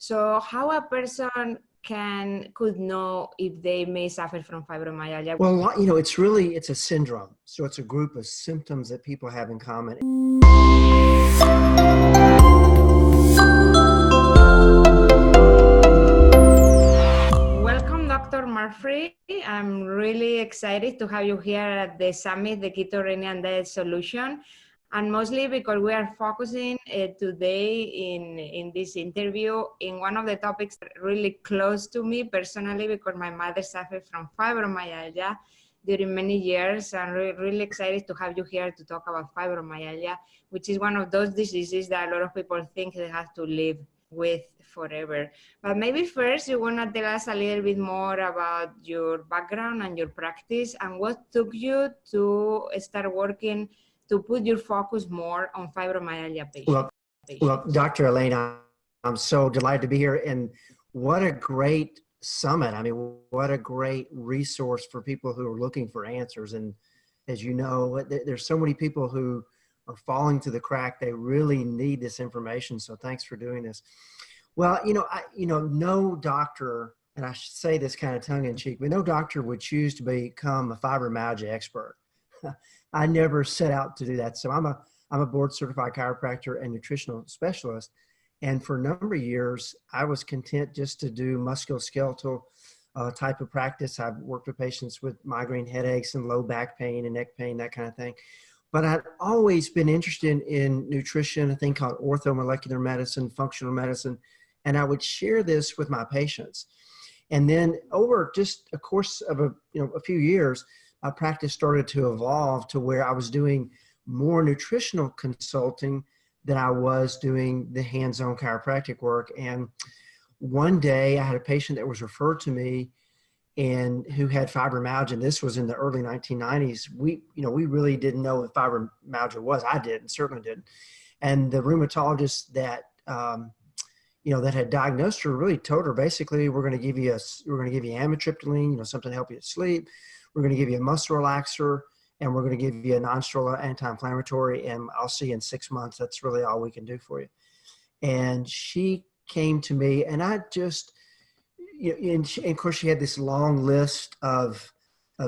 So how a person could know if they may suffer from fibromyalgia? Well, it's a syndrome. So it's a group of symptoms that people have in common. Welcome, Dr. Murphree. I'm really excited to have you here at the summit, the Keto-Iranian Diet Solution, and mostly because we are focusing today in this interview in one of the topics really close to me personally, because my mother suffered from fibromyalgia during many years. I'm really excited to have you here to talk about fibromyalgia, which is one of those diseases that a lot of people think they have to live with forever. But maybe first you want to tell us a little bit more about your background and your practice and what took you to start working to put your focus more on fibromyalgia patients. Well, Dr. Elaine, I'm so delighted to be here, and what a great summit. I mean, what a great resource for people who are looking for answers. And as you know, there's so many people who are falling through the crack. They really need this information. So thanks for doing this. Well, no doctor, and I should say this kind of tongue in cheek, but no doctor would choose to become a fibromyalgia expert. I never set out to do that. So I'm a board certified chiropractor and nutritional specialist. And for a number of years, I was content just to do musculoskeletal type of practice. I've worked with patients with migraine headaches and low back pain and neck pain, that kind of thing. But I'd always been interested in nutrition, a thing called orthomolecular medicine, functional medicine, and I would share this with my patients. And then over just a course of a few years, my practice started to evolve to where I was doing more nutritional consulting than I was doing the hands-on chiropractic work. And one day I had a patient that was referred to me and who had fibromyalgia. And this was in the early 1990s. We really didn't know what fibromyalgia was. I didn't, certainly didn't. And the rheumatologist that that had diagnosed her really told her, basically, we're going to give you amitriptyline, something to help you sleep. We're going to give you a muscle relaxer, and we're going to give you a non-steroidal anti-inflammatory, and I'll see you in 6 months. That's really all we can do for you. And she came to me, and I just, and of course she had this long list of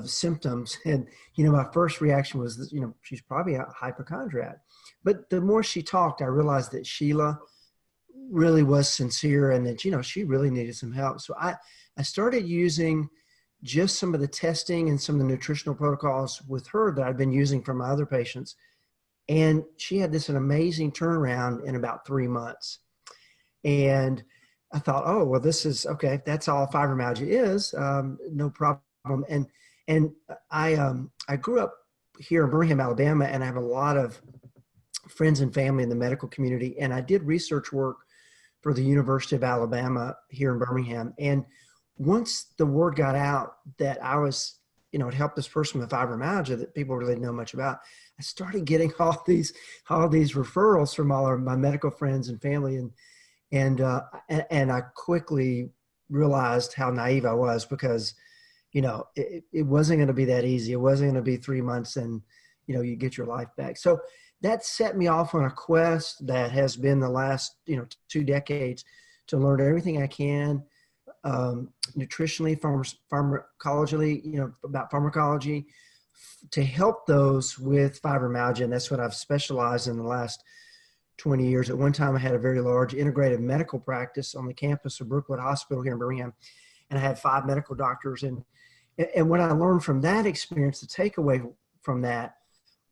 symptoms. And, my first reaction was, she's probably a hypochondriac. But the more she talked, I realized that Sheila really was sincere and that, she really needed some help. So I started using just some of the testing and some of the nutritional protocols with her that I'd been using for my other patients. And she had an amazing turnaround in about 3 months. And I thought, oh, well, this is okay. That's all fibromyalgia is. No problem. And I grew up here in Birmingham, Alabama, and I have a lot of friends and family in the medical community. And I did research work for the University of Alabama here in Birmingham. And once the word got out that I was, to help this person with fibromyalgia that people really didn't know much about, I started getting all these referrals from all of my medical friends and family. And I quickly realized how naive I was, because, it wasn't going to be that easy. It wasn't going to be 3 months and, you get your life back. So that set me off on a quest that has been the last, 2 decades to learn everything I can, nutritionally, pharmacologically, about pharmacology, to help those with fibromyalgia. And that's what I've specialized in the last 20 years. At one time, I had a very large integrative medical practice on the campus of Brookwood Hospital here in Birmingham, and I had 5 medical doctors. And what I learned from that experience, the takeaway from that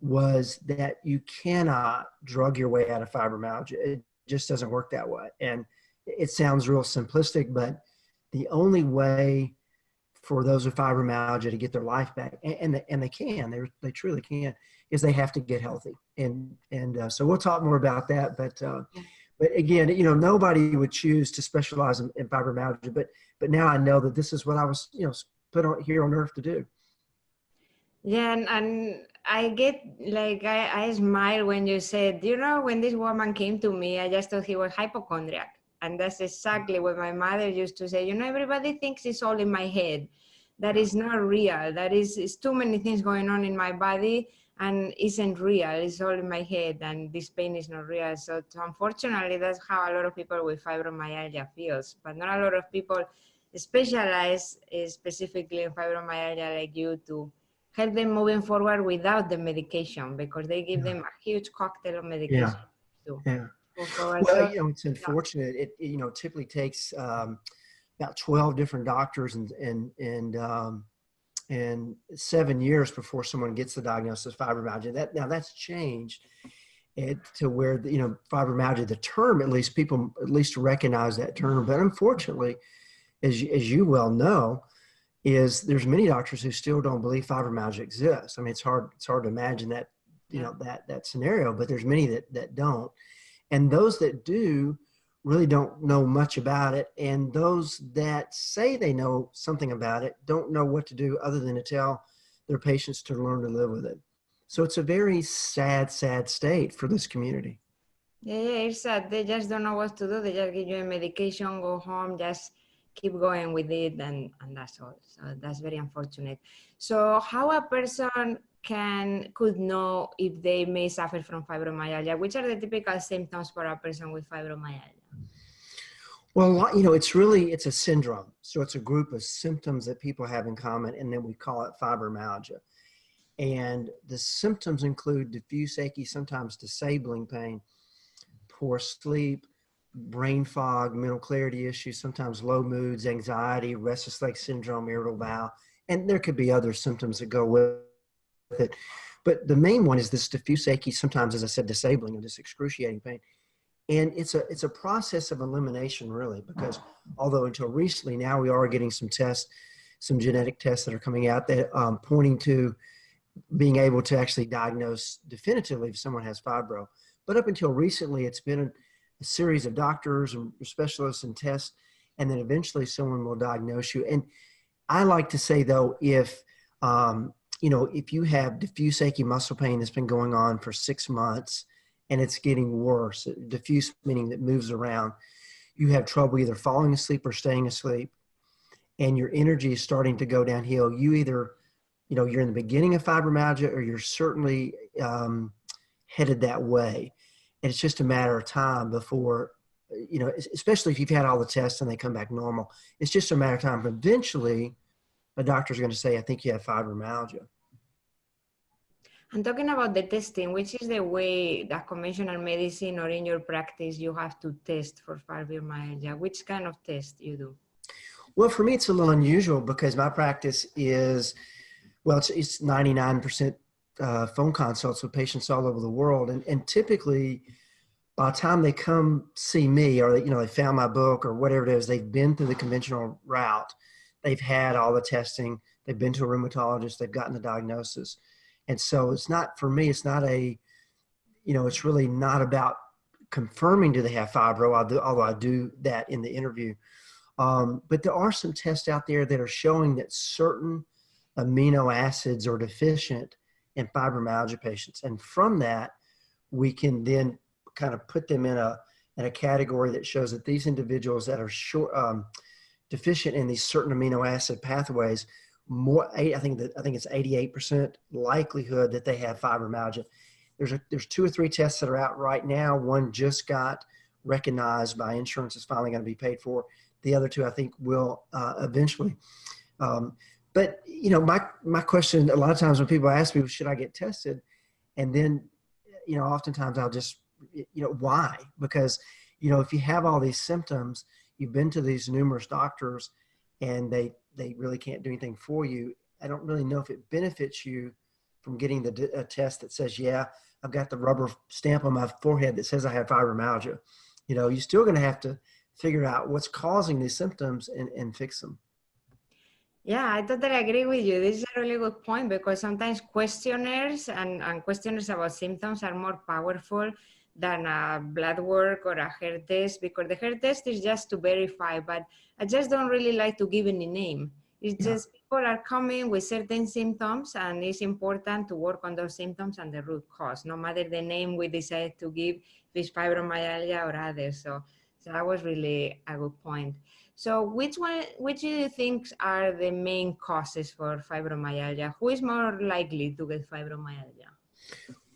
was that you cannot drug your way out of fibromyalgia. It just doesn't work that way. And it sounds real simplistic, but the only way for those with fibromyalgia to get their life back, and they can, they truly can, is they have to get healthy. And so we'll talk more about that. But again, nobody would choose to specialize in fibromyalgia, but now I know that this is what I was, put on here on earth to do. Yeah, and I get I smile when you said, when this woman came to me, I just thought he was hypochondriac. And that's exactly what my mother used to say. Everybody thinks it's all in my head. that is not real. That is, it's too many things going on in my body and isn't real. It's all in my head, and this pain is not real. So unfortunately, that's how a lot of people with fibromyalgia feels. But not a lot of people specialize specifically in fibromyalgia like you to help them moving forward without the medication, because they give them a huge cocktail of medication to go forward. Well, So, you know, it's unfortunate. It you know, typically takes about 12 different doctors and 7 years before someone gets the diagnosis of fibromyalgia. Now that's changed to where, you know, fibromyalgia, the term, at least people at least recognize that term. But unfortunately, as you well know, is there's many doctors who still don't believe fibromyalgia exists. I mean, it's hard to imagine that, you know, that scenario, but there's many that don't. And those that do really don't know much about it. And those that say they know something about it don't know what to do other than to tell their patients to learn to live with it. So it's a very sad state for this community. Yeah, it's sad. They just don't know what to do. They just give you a medication, go home, just keep going with it, and that's all. So that's very unfortunate. So how a person could know if they may suffer from fibromyalgia? Which are the typical symptoms for a person with fibromyalgia? Well, you know, it's a syndrome. So it's a group of symptoms that people have in common, and then we call it fibromyalgia. And the symptoms include diffuse achy, sometimes disabling pain, poor sleep, brain fog, mental clarity issues, sometimes low moods, anxiety, restless leg syndrome, irritable bowel, and there could be other symptoms that go with it. But the main one is this diffuse achy, sometimes, as I said, disabling or this excruciating pain. And it's a process of elimination, really, because although until recently, now we are getting some tests, some genetic tests that are coming out that pointing to being able to actually diagnose definitively if someone has fibro. But up until recently, it's been a series of doctors and specialists and tests, and then eventually someone will diagnose you. And I like to say, though, if you know, if you have diffuse achy muscle pain that's been going on for 6 months and it's getting worse, diffuse meaning that moves around, you have trouble either falling asleep or staying asleep, and your energy is starting to go downhill, you either, you know, you're in the beginning of fibromyalgia or you're certainly headed that way. And it's just a matter of time before, you know, especially if you've had all the tests and they come back normal, it's just a matter of time. But eventually, a doctor's going to say, I think you have fibromyalgia. And talking about the testing, which is the way that conventional medicine or in your practice you have to test for fibromyalgia? Which kind of test you do? Well, for me, it's a little unusual because my practice is, well, it's 99% phone consults with patients all over the world. And typically, by the time they come see me, or they, you know, they found my book or whatever it is, they've been through the conventional route. They've had all the testing. They've been to a rheumatologist. They've gotten the diagnosis. And so it's not, for me, it's not a, you know, it's really not about confirming do they have fibro, although I do that in the interview. But there are some tests out there that are showing that certain amino acids are deficient in fibromyalgia patients. And from that, we can then kind of put them in a category that shows that these individuals that are deficient in these certain amino acid pathways, I think it's 88% likelihood that they have fibromyalgia. There's 2 or 3 tests that are out right now. One just got recognized by insurance. It's finally going to be paid for. The other 2, I think, will eventually. But, you know, my question a lot of times when people ask me, should I get tested? And then, you know, oftentimes I'll just, you know, why? Because, you know, if you have all these symptoms, you've been to these numerous doctors and they really can't do anything for you. I don't really know if it benefits you from getting a test that says, yeah, I've got the rubber stamp on my forehead that says I have fibromyalgia. You know, you're still going to have to figure out what's causing these symptoms and fix them. Yeah, I totally agree with you. This is a really good point, because sometimes questionnaires and questionnaires about symptoms are more powerful than a blood work or a hair test, because the hair test is just to verify, but I just don't really like to give any name. It's just people are coming with certain symptoms, and it's important to work on those symptoms and the root cause, no matter the name we decide to give, if it's fibromyalgia or others. So So that was really a good point. So which do you think are the main causes for fibromyalgia? Who is more likely to get fibromyalgia?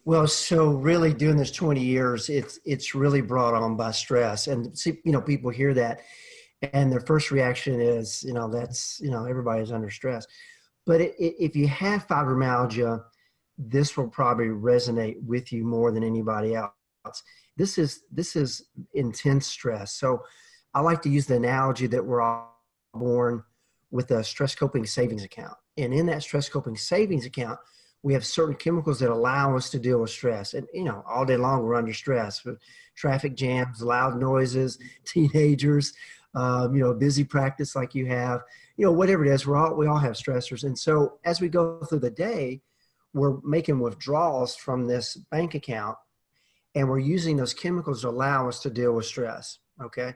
Well, so really doing this 20 years, it's really brought on by stress. And see, people hear that and their first reaction is, that's, everybody's under stress. But if you have fibromyalgia, this will probably resonate with you more than anybody else. This is intense stress. So I like to use the analogy that we're all born with a stress coping savings account. And in that stress coping savings account, we have certain chemicals that allow us to deal with stress. And, all day long we're under stress with traffic jams, loud noises, teenagers, busy practice like you have, whatever it is, we all have stressors. And so as we go through the day, we're making withdrawals from this bank account and we're using those chemicals to allow us to deal with stress. Okay.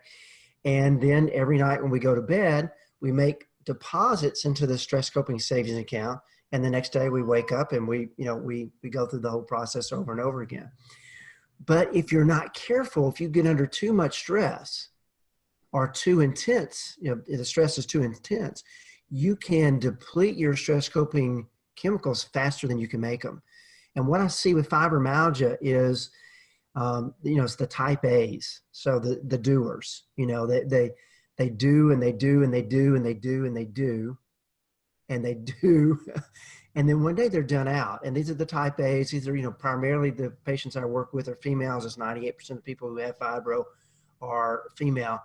And then every night when we go to bed, we make deposits into the stress coping savings account. And the next day we wake up and we go through the whole process over and over again. But if you're not careful, if you get under too much stress or too intense, the stress is too intense, you can deplete your stress coping chemicals faster than you can make them. And what I see with fibromyalgia is, it's the type A's. So the doers, they do and they do and they do and they do and they do and they do. And then one day they're done out. And these are the type A's. These are, primarily the patients I work with are females. It's 98% of people who have fibro are female.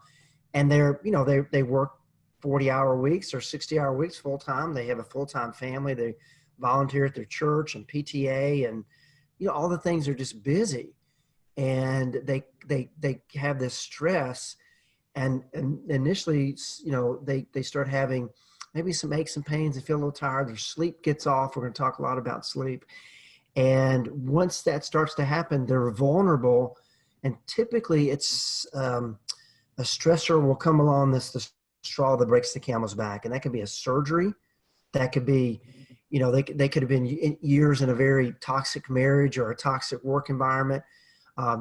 And they work 40-hour weeks or 60-hour weeks full time. They have a full-time family. They volunteer at their church and PTA and, all the things are just busy. And they have this stress. And initially, they start having maybe some aches and pains. They feel a little tired. Their sleep gets off. We're going to talk a lot about sleep. And once that starts to happen, they're vulnerable. And typically it's a stressor will come along, the straw that breaks the camel's back. And that could be a surgery. That could be, they could have been years in a very toxic marriage or a toxic work environment.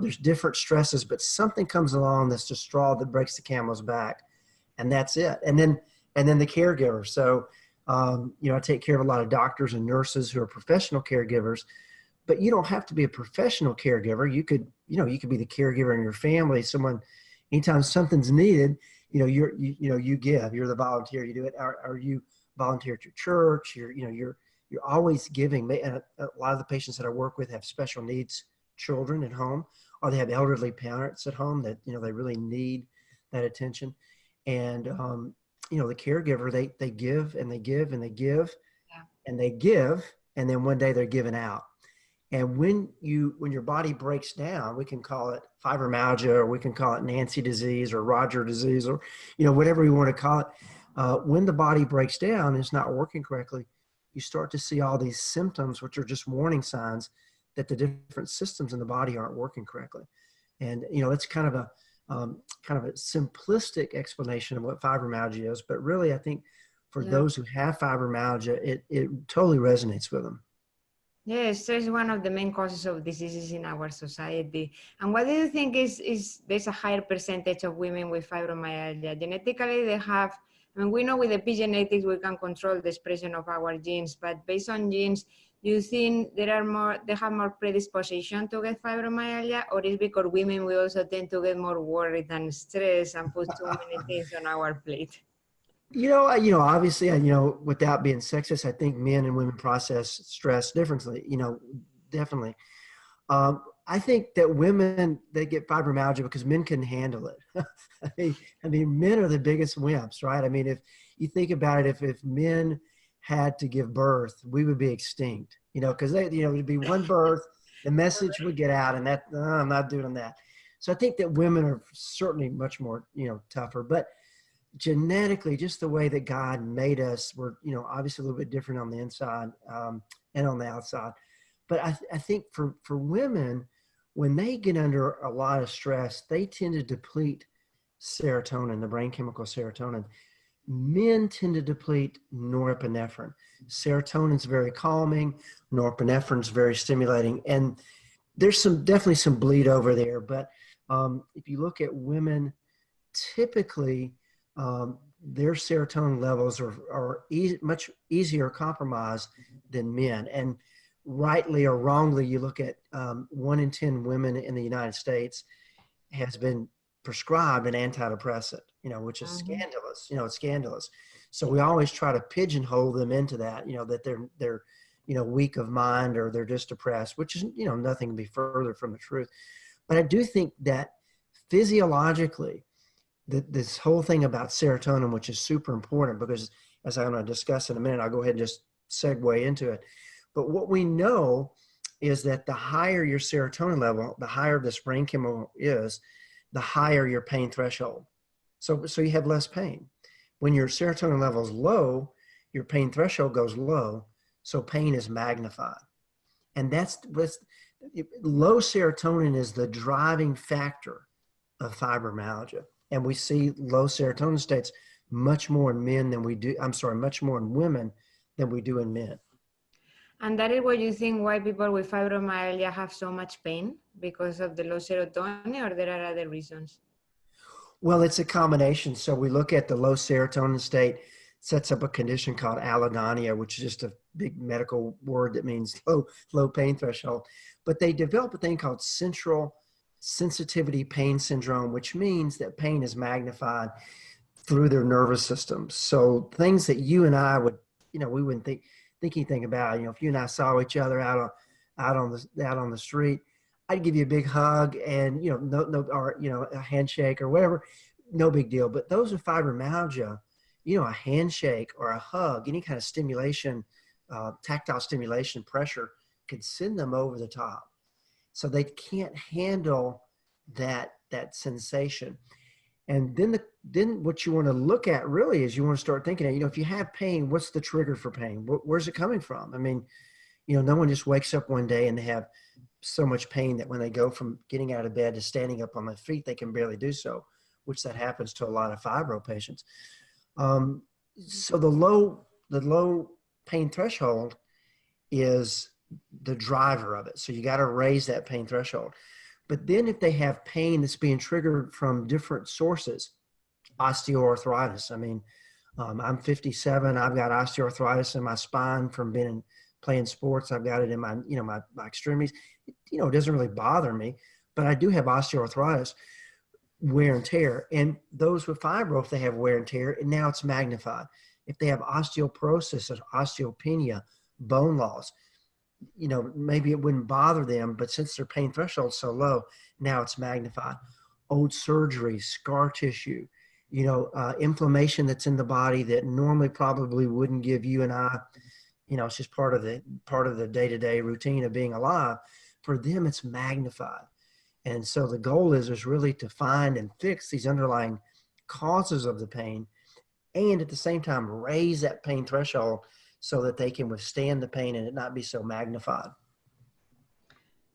There's different stresses, but something comes along that's the straw that breaks the camel's back. And that's it. And then the caregiver. So, I take care of a lot of doctors and nurses who are professional caregivers, but you don't have to be a professional caregiver. You could be the caregiver in your family. Anytime something's needed, you give, you're the volunteer, you do it. Or you volunteer at your church, you're always giving. And a lot of the patients that I work with have special needs children at home, or they have elderly parents at home that, they really need that attention. And, the caregiver, they give and they give and they give and they give. And then one day they're given out. And when your body breaks down, we can call it fibromyalgia, or we can call it Nancy disease or Rodger disease, or, whatever we want to call it. When the body breaks down and it's not working correctly, you start to see all these symptoms, which are just warning signs that the different systems in the body aren't working correctly. And, it's kind of a simplistic explanation of what fibromyalgia is, but really I think for those who have fibromyalgia, it totally resonates with them. Yes, stress is one of the main causes of diseases in our society. And what do you think is there's a higher percentage of women with fibromyalgia? Genetically, they have, we know with epigenetics we can control the expression of our genes, but based on genes, do you think they have more predisposition to get fibromyalgia, or is because women we also tend to get more worried and stressed and put too many things on our plate? Obviously, without being sexist, I think men and women process stress differently, definitely. I think that women, they get fibromyalgia because men can handle it. I mean, men are the biggest wimps, right? I mean, if you think about it, if men had to give birth, we would be extinct, because it'd be one birth, the message would get out, and that, I'm not doing that. So I think that women are certainly much more, tougher, but genetically, just the way that God made us, we're, obviously a little bit different on the inside and on the outside. But I think for women, when they get under a lot of stress, they tend to deplete serotonin, the brain chemical serotonin. Men tend to deplete norepinephrine. Serotonin's very calming, norepinephrine's very stimulating, and there's definitely some bleed over there. But if you look at women typically their serotonin levels are much easier compromised than men. And rightly or wrongly, you look at 1 in 10 women in the United States has been prescribed an antidepressant, which is scandalous. It's scandalous. So we always try to pigeonhole them into that, that they're weak of mind or they're just depressed, which is, nothing can be further from the truth. But I do think that physiologically, this whole thing about serotonin, which is super important, because as I'm going to discuss in a minute, I'll go ahead and just segue into it. But what we know is that the higher your serotonin level, the higher this brain chemical is, the higher your pain threshold. So you have less pain. When your serotonin level is low, your pain threshold goes low, so pain is magnified. And that's low serotonin is the driving factor of fibromyalgia. And we see low serotonin states much more in men than we do, much more in women than we do in men. And that is what you think why people with fibromyalgia have so much pain, because of the low serotonin, or there are other reasons? Well, it's a combination. So we look at the low serotonin state, sets up a condition called allodynia, which is just a big medical word that means low pain threshold. But they develop a thing called central sensitivity pain syndrome, which means that pain is magnified through their nervous system. So things that you and I would, we wouldn't think anything about, if you and I saw each other out on the street, I'd give you a big hug and, or, a handshake or whatever, no big deal. But those with fibromyalgia, a handshake or a hug, any kind of stimulation, tactile stimulation, pressure could send them over the top. So they can't handle that sensation. And then what you want to look at really is you want to start thinking, if you have pain, what's the trigger for pain? Where's it coming from? I mean, no one just wakes up one day and they have so much pain that when they go from getting out of bed to standing up on their feet, they can barely do so, which that happens to a lot of fibro patients. So the low pain threshold is the driver of it. So you got to raise that pain threshold. But then if they have pain that's being triggered from different sources, osteoarthritis. I mean, I'm 57. I've got osteoarthritis in my spine from playing sports. I've got it in my, my extremities. It doesn't really bother me, but I do have osteoarthritis, wear and tear. And those with fibro, if they have wear and tear, and now it's magnified. If they have osteoporosis or osteopenia, bone loss, maybe it wouldn't bother them, but since their pain threshold is so low, now it's magnified. Old surgery, scar tissue, inflammation that's in the body that normally probably wouldn't give you and I, it's just part of the day-to-day routine of being alive. For them, it's magnified. And so the goal is really to find and fix these underlying causes of the pain, and at the same time raise that pain threshold so that they can withstand the pain and it not be so magnified.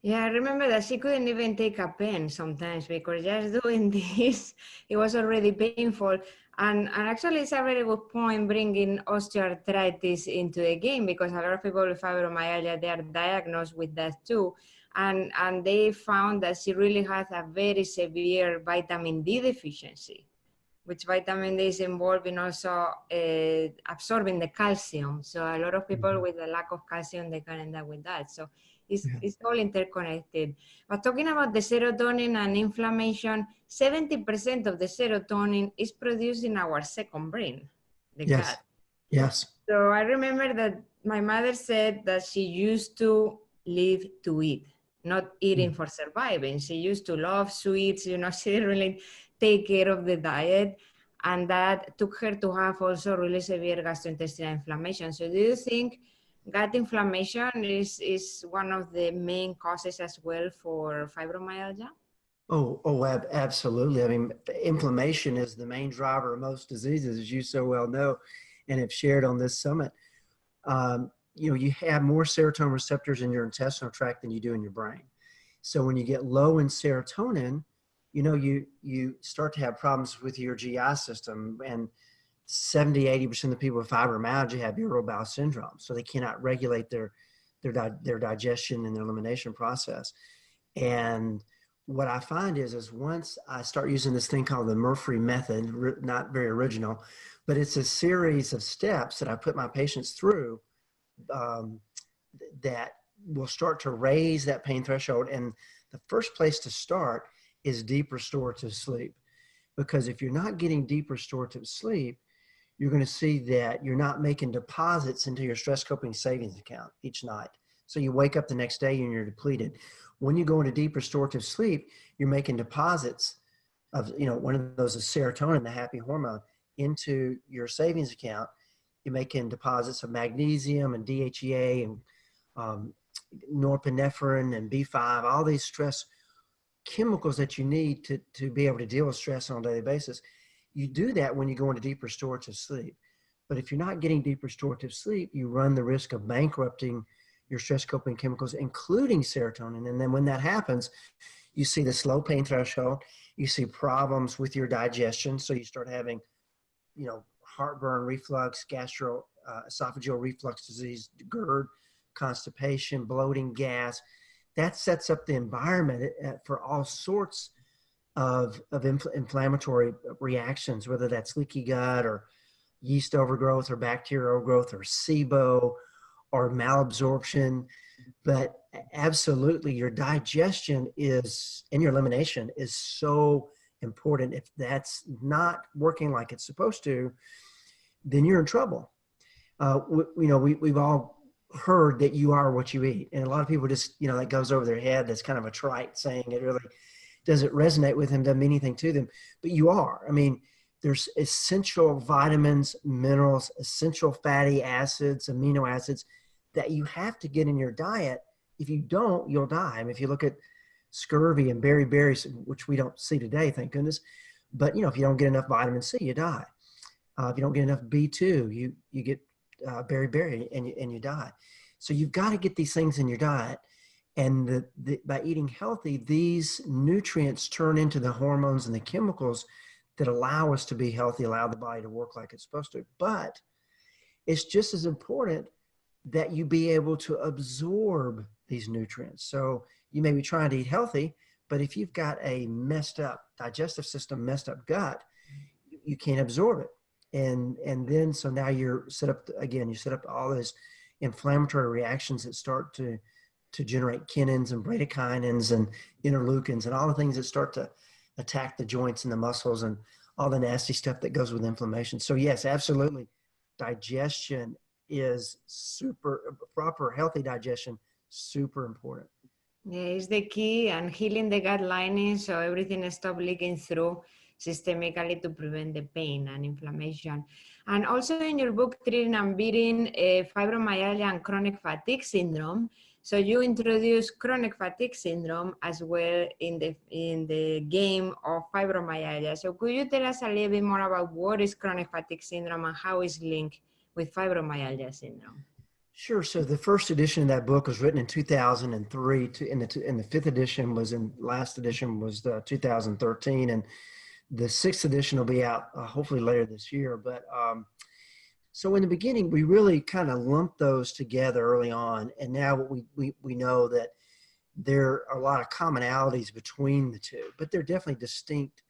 Yeah, I remember that she couldn't even take a pen sometimes because just doing this, it was already painful. And actually, it's a very good point bringing osteoarthritis into the game, because a lot of people with fibromyalgia, they are diagnosed with that too. And they found that she really has a very severe vitamin D deficiency, which vitamin D is involved in also absorbing the calcium. So a lot of people with a lack of calcium, they can end up with that. So it's all interconnected. But talking about the serotonin and inflammation, 70% of the serotonin is produced in our second brain, the gut. Yes. So I remember that my mother said that she used to live to eat, not eating for surviving. She used to love sweets, she didn't really take care of the diet, and that took her to have also really severe gastrointestinal inflammation. So do you think gut inflammation is one of the main causes as well for fibromyalgia? Absolutely. I mean, inflammation is the main driver of most diseases, as you so well know, and have shared on this summit. You have more serotonin receptors in your intestinal tract than you do in your brain. So when you get low in serotonin, you start to have problems with your GI system, and 70-80% of the people with fibromyalgia have irritable bowel syndrome. So they cannot regulate their digestion and their elimination process. And what I find is once I start using this thing called the Murphree Method, not very original, but it's a series of steps that I put my patients through um, that will start to raise that pain threshold. And the first place to start is deep restorative sleep. Because if you're not getting deep restorative sleep, you're going to see that you're not making deposits into your stress coping savings account each night. So you wake up the next day and you're depleted. When you go into deep restorative sleep, you're making deposits of, one of those is serotonin, the happy hormone, into your savings account. You're making deposits of magnesium and DHEA and norepinephrine and B5, all these stress chemicals that you need to be able to deal with stress on a daily basis. You do that when you go into deep restorative sleep. But if you're not getting deep restorative sleep, you run the risk of bankrupting your stress coping chemicals, including serotonin. And then when that happens, you see the slow pain threshold, you see problems with your digestion. So you start having, heartburn, reflux, esophageal reflux disease, GERD, constipation, bloating, gas. That sets up the environment for all sorts of inflammatory reactions, whether that's leaky gut or yeast overgrowth or bacterial growth or SIBO or malabsorption. But absolutely, your digestion and your elimination is so important. If that's not working like it's supposed to, then you're in trouble. We've all heard that you are what you eat. And a lot of people just, that goes over their head. That's kind of a trite saying. It really doesn't resonate with them, doesn't mean anything to them. But you are. I mean, there's essential vitamins, minerals, essential fatty acids, amino acids that you have to get in your diet. If you don't, you'll die. I mean, if you look at scurvy and beriberi, which we don't see today, thank goodness. But, if you don't get enough vitamin C, you die. If you don't get enough B2, you get beriberi and you die. So you've got to get these things in your diet. And by eating healthy, these nutrients turn into the hormones and the chemicals that allow us to be healthy, allow the body to work like it's supposed to. But it's just as important that you be able to absorb these nutrients. So you may be trying to eat healthy, but if you've got a messed up digestive system, messed up gut, you can't absorb it. And then, so now you set up all those inflammatory reactions that start to generate kinins and bradykinins and interleukins and all the things that start to attack the joints and the muscles and all the nasty stuff that goes with inflammation. So yes, absolutely. Digestion is proper, healthy digestion, super important. Yeah, it's the key, and healing the gut lining so everything stops leaking through systemically to prevent the pain and inflammation. And also in your book, Treating and Beating Fibromyalgia and Chronic Fatigue Syndrome, so you introduce chronic fatigue syndrome as well in the game of fibromyalgia. So could you tell us a little bit more about what is chronic fatigue syndrome and how it's linked with fibromyalgia syndrome? Sure. So the first edition of that book was written in 2003. And the fifth edition last edition was 2013, and the sixth edition will be out hopefully later this year. But so in the beginning, we really kind of lumped those together early on, and now we know that there are a lot of commonalities between the two, but they're definitely distinct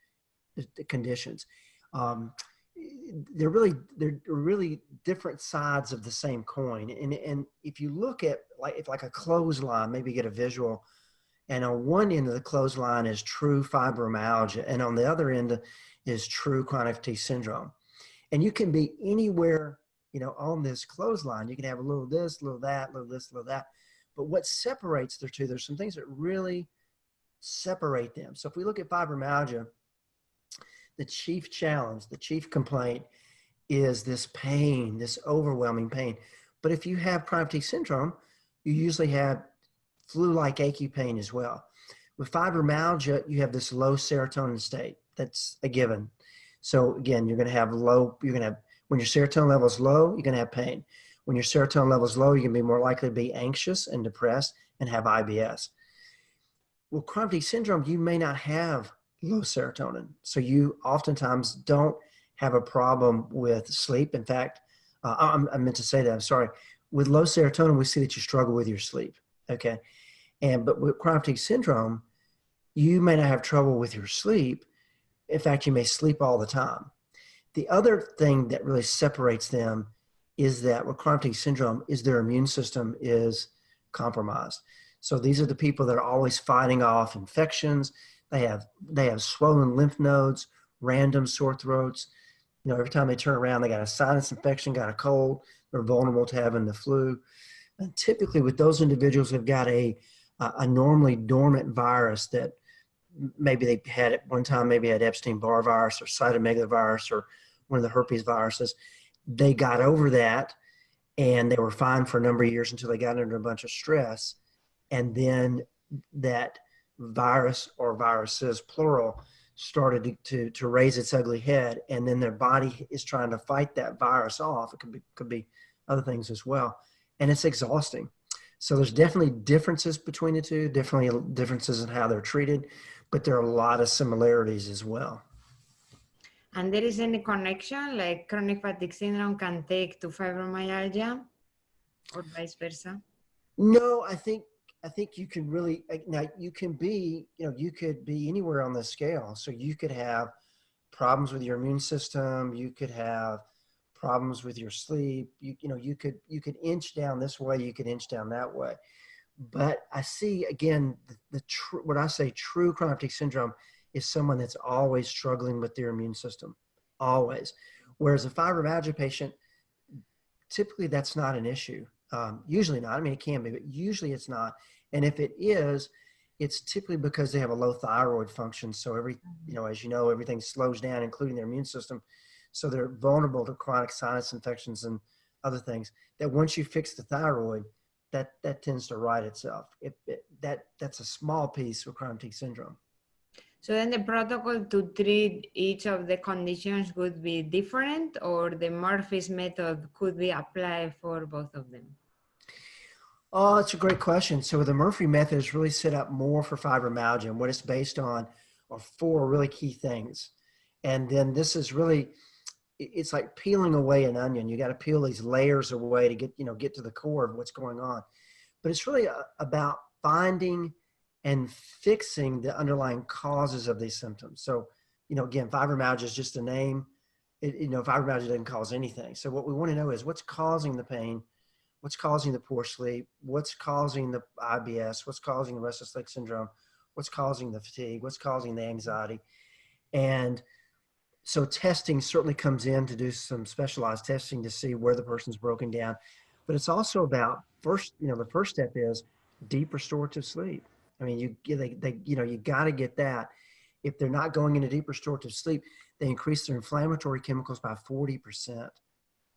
conditions. They're really different sides of the same coin. And if you look at like a clothesline, maybe get a visual, and on one end of the clothesline is true fibromyalgia, and on the other end is true chronic fatigue syndrome. And you can be anywhere, on this clothesline. You can have a little this, a little that, a little this, a little that. But what separates the two, there's some things that really separate them. So if we look at fibromyalgia, the chief challenge, the chief complaint is this pain, this overwhelming pain. But if you have chronic fatigue syndrome, you usually have flu-like achy pain as well. With fibromyalgia, you have this low serotonin state. That's a given. So again, when your serotonin level is low, you're going to have pain. When your serotonin level is low, you're going to be more likely to be anxious and depressed and have IBS. Well, chronic fatigue syndrome, you may not have low serotonin. So you oftentimes don't have a problem with sleep. In fact, I meant to say that, I'm sorry. With low serotonin, we see that you struggle with your sleep. Okay. But with chronic fatigue syndrome, you may not have trouble with your sleep. In fact, you may sleep all the time. The other thing that really separates them is that with chronic fatigue syndrome is their immune system is compromised. So these are the people that are always fighting off infections. They have swollen lymph nodes, random sore throats. You know, every time they turn around, they got a sinus infection, got a cold. They're vulnerable to having the flu. And typically with those individuals who've got a normally dormant virus that maybe they had at one time, maybe had Epstein-Barr virus or cytomegalovirus or one of the herpes viruses, they got over that and they were fine for a number of years until they got under a bunch of stress. And then that virus or viruses, plural, started to raise its ugly head. And then their body is trying to fight that virus off. It could be other things as well. And it's exhausting. So there's definitely differences between the two, definitely differences in how they're treated, but there are a lot of similarities as well. And there is any connection, like chronic fatigue syndrome can take to fibromyalgia or vice versa? No, I think you can really, now you can be, you could be anywhere on the scale. So you could have problems with your immune system. You could have problems with your sleep. You could inch down this way. You could inch down that way. But I see, again, what I say true chronic fatigue syndrome is someone that's always struggling with their immune system, always. Whereas a fibromyalgia patient, typically that's not an issue. Usually not. I mean, it can be, but usually it's not. And if it is, it's typically because they have a low thyroid function. So as you know, everything slows down, including their immune system. So they're vulnerable to chronic sinus infections and other things that once you fix the thyroid, that tends to right itself. That's a small piece of chronic fatigue syndrome. So then the protocol to treat each of the conditions would be different, or the Murphree Method could be applied for both of them? Oh, that's a great question. So the Murphree Method is really set up more for fibromyalgia, and what it's based on are 4 really key things. And then this is really, it's like peeling away an onion. You got to peel these layers away to get to the core of what's going on. But it's really about finding and fixing the underlying causes of these symptoms. So, again, fibromyalgia is just a name. Fibromyalgia doesn't cause anything. So what we want to know is what's causing the pain, what's causing the poor sleep, what's causing the IBS, what's causing the restless leg syndrome, what's causing the fatigue, what's causing the anxiety. And so testing certainly comes in to do some specialized testing to see where the person's broken down. But it's also about the first step is deep restorative sleep. I mean, you got to get that. If they're not going into deep restorative sleep, they increase their inflammatory chemicals by 40%.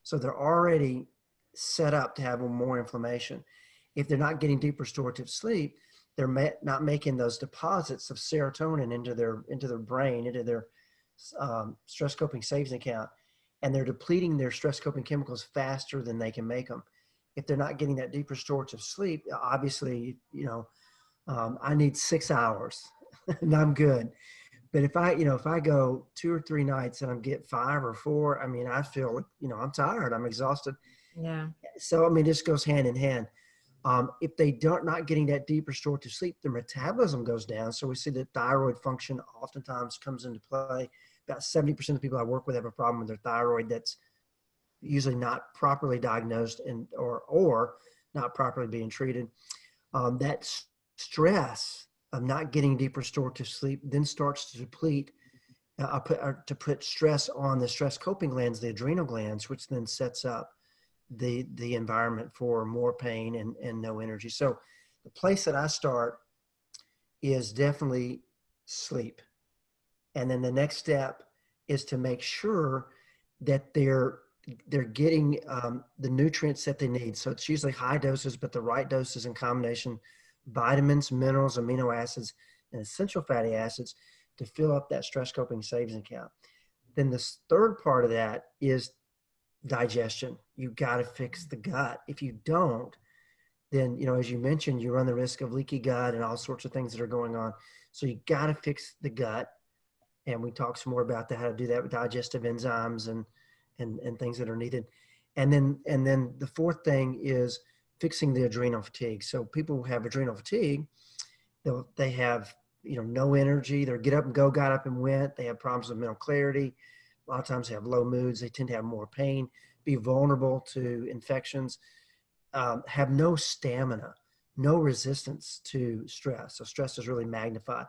So they're already set up to have more inflammation. If they're not getting deep restorative sleep, they're not making those deposits of serotonin into their brain, into their stress coping savings account, and they're depleting their stress coping chemicals faster than they can make them. If they're not getting that deep restorative sleep, obviously, I need 6 hours and I'm good. But if I go 2 or 3 nights and I get 5 or 4, I mean, I feel, I'm tired, I'm exhausted. Yeah. So, I mean, this goes hand in hand. If they don't not getting that deep restorative sleep, their metabolism goes down. So we see that thyroid function oftentimes comes into play. About 70% of people I work with have a problem with their thyroid that's usually not properly diagnosed or not properly being treated. That stress of not getting deep restorative sleep then starts to deplete, to put stress on the stress coping glands, the adrenal glands, which then sets up the environment for more pain and no energy. So the place that I start is definitely sleep. And then the next step is to make sure that they're getting the nutrients that they need. So it's usually high doses, but the right doses in combination, vitamins, minerals, amino acids, and essential fatty acids to fill up that stress coping savings account. Then the third part of that is digestion. You got to fix the gut. If you don't, then, as you mentioned, you run the risk of leaky gut and all sorts of things that are going on. So you got to fix the gut. And we talk some more about that, how to do that with digestive enzymes and things that are needed. And then the fourth thing is fixing the adrenal fatigue. So people who have adrenal fatigue, they have no energy. They're get up and go, got up and went. They have problems with mental clarity. A lot of times they have low moods. They tend to have more pain, be vulnerable to infections, have no stamina, no resistance to stress. So stress is really magnified.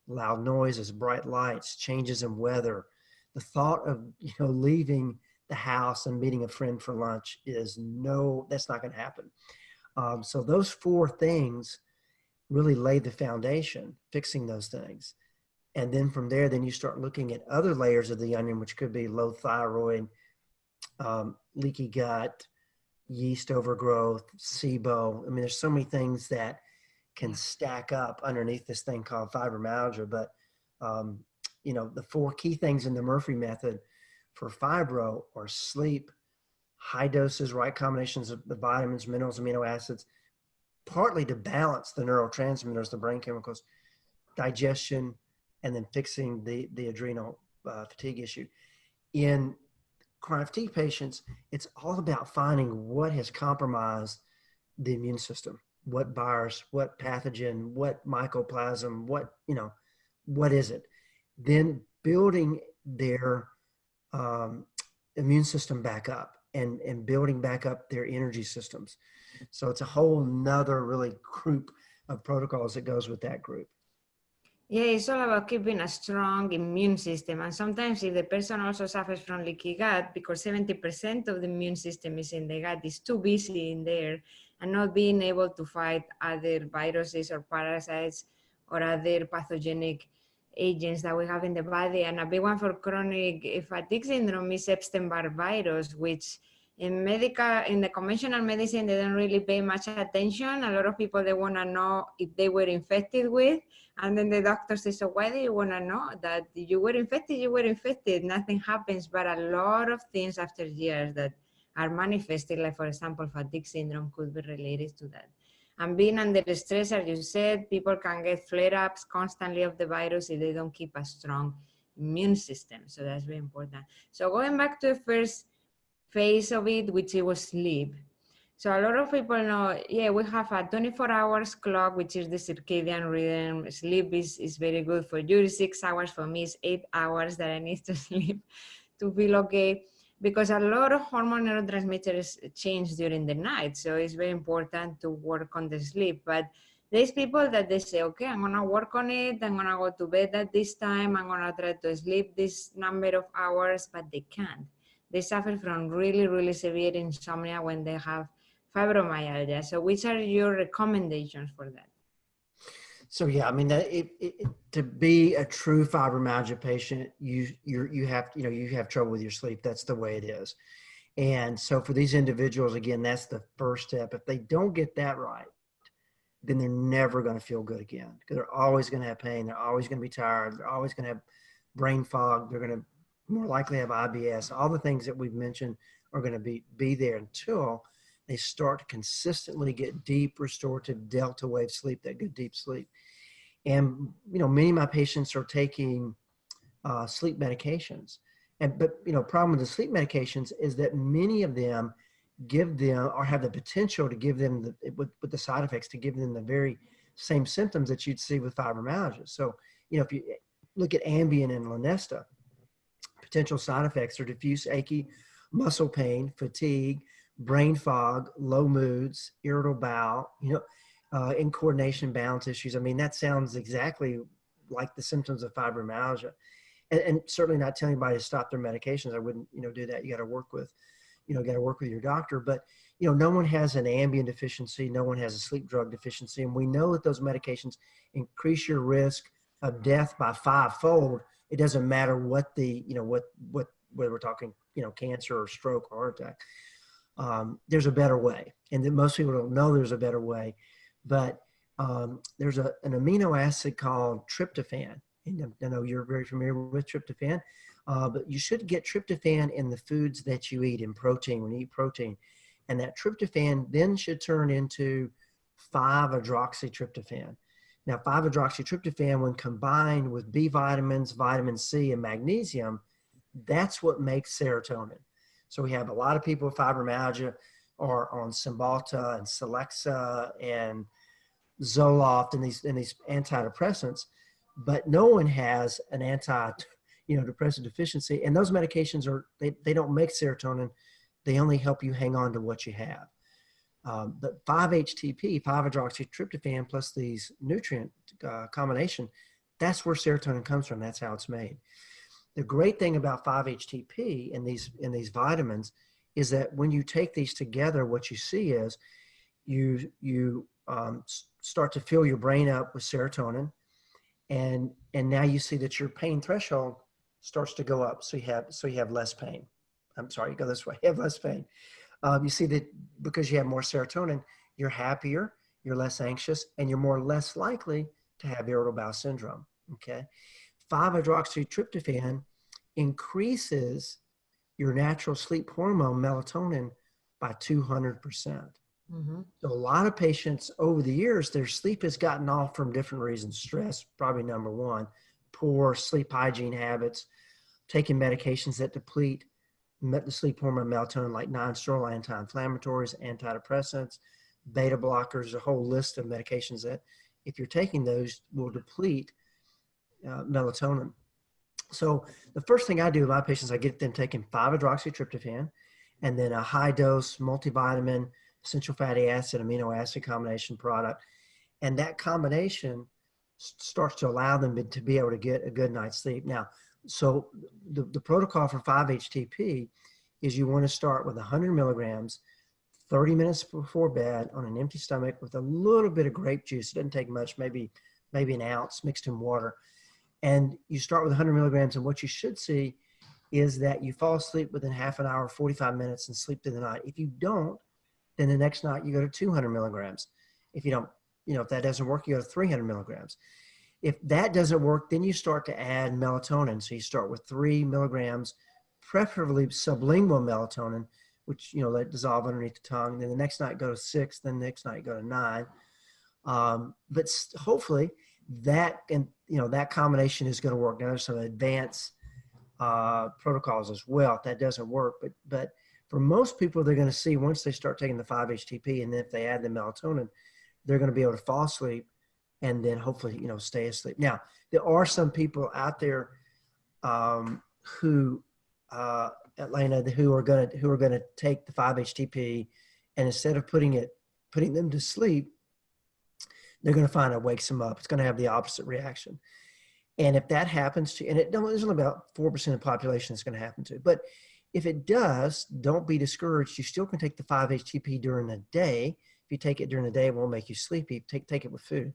Loud noises, bright lights, changes in weather. The thought of, leaving the house and meeting a friend for lunch that's not going to happen. So those four things really lay the foundation, fixing those things. And then from there, then you start looking at other layers of the onion, which could be low thyroid, leaky gut, yeast overgrowth, SIBO. I mean, there's so many things that can stack up underneath this thing called fibromyalgia. But, the four key things in the Murphree method for fibro are sleep, high doses, right combinations of the vitamins, minerals, amino acids, partly to balance the neurotransmitters, the brain chemicals, digestion, and then fixing the adrenal fatigue issue. In chronic fatigue patients, it's all about finding what has compromised the immune system, what virus, what pathogen, what mycoplasm, what is it? Then building their immune system back up and building back up their energy systems. So it's a whole nother really group of protocols that goes with that group. Yeah, it's all about keeping a strong immune system. And sometimes if the person also suffers from leaky gut, because 70% of the immune system is in the gut, is too busy in there and not being able to fight other viruses or parasites or other pathogenic agents that we have in the body. And a big one for chronic fatigue syndrome is Epstein-Barr virus, which in the conventional medicine, they don't really pay much attention. A lot of people, they want to know if they were infected with, and then the doctor says, so why do you want to know that you were infected, nothing happens. But a lot of things after years that are manifested, like for example, fatigue syndrome could be related to that. And being under stress, as you said, people can get flare-ups constantly of the virus if they don't keep a strong immune system. So that's very important. So going back to the first phase of it, which it was sleep. So a lot of people know, we have a 24 hours clock, which is the circadian rhythm. Sleep is very good for you. 6 hours for me is 8 hours that I need to sleep to feel okay, because a lot of hormone neurotransmitters change during the night. So it's very important to work on the sleep. But there's people that they say, okay, I'm gonna work on it. I'm gonna go to bed at this time. I'm gonna try to sleep this number of hours, but they can't. They suffer from really, really severe insomnia when they have fibromyalgia. So which are your recommendations for that? So yeah, I mean, to be a true fibromyalgia patient, you have trouble with your sleep. That's the way it is. And so for these individuals, again, that's the first step. If they don't get that right, then they're never going to feel good again, because they're always going to have pain. They're always going to be tired. They're always going to have brain fog. They're going to more likely have IBS. All the things that we've mentioned are going to be there until they start to consistently get deep restorative delta wave sleep, that good deep sleep. And, many of my patients are taking sleep medications. But problem with the sleep medications is that many of them give them, or have the potential to give them, with the side effects, to give them the very same symptoms that you'd see with fibromyalgia. So, if you look at Ambien and Lunesta, potential side effects are diffuse achy muscle pain, fatigue, brain fog, low moods, irritable bowel, incoordination, balance issues. I mean, that sounds exactly like the symptoms of fibromyalgia. And certainly not telling anybody to stop their medications. I wouldn't, do that. You got to work with, your doctor. But, no one has an Ambien deficiency. No one has a sleep drug deficiency. And we know that those medications increase your risk of death by 5-fold. It doesn't matter what whether we're talking, cancer or stroke or heart attack. There's a better way. And that most people don't know there's a better way. But there's an amino acid called tryptophan. And I know you're very familiar with tryptophan, but you should get tryptophan in the foods that you eat, in protein, when you eat protein. And that tryptophan then should turn into 5-hydroxytryptophan. Now, 5-hydroxytryptophan, when combined with B vitamins, vitamin C, and magnesium, that's what makes serotonin. So we have a lot of people with fibromyalgia are on Cymbalta and Celexa and Zoloft and these antidepressants. but no one has an depressive deficiency. And those medications they don't make serotonin. They only help you hang on to what you have. But 5-HTP, 5-hydroxytryptophan plus these nutrient combination, that's where serotonin comes from. That's how it's made. The great thing about 5-HTP in these vitamins is that when you take these together, what you see is you start to fill your brain up with serotonin, and now you see that your pain threshold starts to go up. So you have less pain. I'm sorry, go this way. You have less pain. You see that because you have more serotonin, you're happier, you're less anxious, and you're less likely to have irritable bowel syndrome. Okay, 5-hydroxytryptophan increases your natural sleep hormone melatonin by 200%. Mm-hmm. So a lot of patients over the years, their sleep has gotten off from different reasons. Stress, probably number one, poor sleep hygiene habits, taking medications that deplete the sleep hormone melatonin, like non-steroidal anti-inflammatories, antidepressants, beta blockers, a whole list of medications that if you're taking those will deplete melatonin. So the first thing I do with my patients, I get them taking 5-hydroxytryptophan and then a high dose multivitamin, essential fatty acid, amino acid combination product. And that combination starts to allow them to be able to get a good night's sleep. Now, so the protocol for 5-HTP is you want to start with 100 milligrams, 30 minutes before bed on an empty stomach with a little bit of grape juice. It doesn't take much, maybe an ounce mixed in water. And you start with 100 milligrams, and what you should see is that you fall asleep within half an hour, 45 minutes, and sleep through the night. If you don't, then the next night you go to 200 milligrams. If you don't, if that doesn't work, you go to 300 milligrams. If that doesn't work, then you start to add melatonin. So you start with 3 milligrams, preferably sublingual melatonin, which, let dissolve underneath the tongue. Then the next night go to 6, then the next night go to 9. But hopefully that combination is going to work. Now there's some advanced protocols as well if that doesn't work. But for most people, they're going to see once they start taking the 5-HTP, and then if they add the melatonin, they're going to be able to fall asleep and then hopefully, stay asleep. Now, there are some people out there who, Atlanta, who are going to take the 5-HTP, and instead of putting them to sleep, they're going to find it wakes them up. It's going to have the opposite reaction. And if that happens to, and there's only about 4% of the population it's going to happen to, but if it does, don't be discouraged. You still can take the 5-HTP during the day. If you take it during the day, it won't make you sleepy. Take it with food.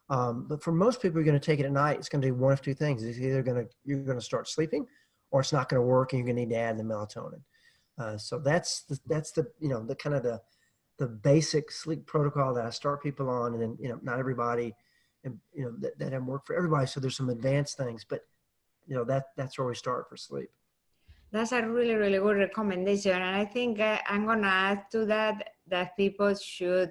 But for most people who are going to take it at night, it's going to do one of two things. It's either you're going to start sleeping, or it's not going to work, and you're going to need to add the melatonin. So that's the kind of the basic sleep protocol that I start people on, and then not everybody, and that doesn't work for everybody. So there's some advanced things, but that's where we start for sleep. That's a really, really good recommendation. And I think I'm going to add to that people should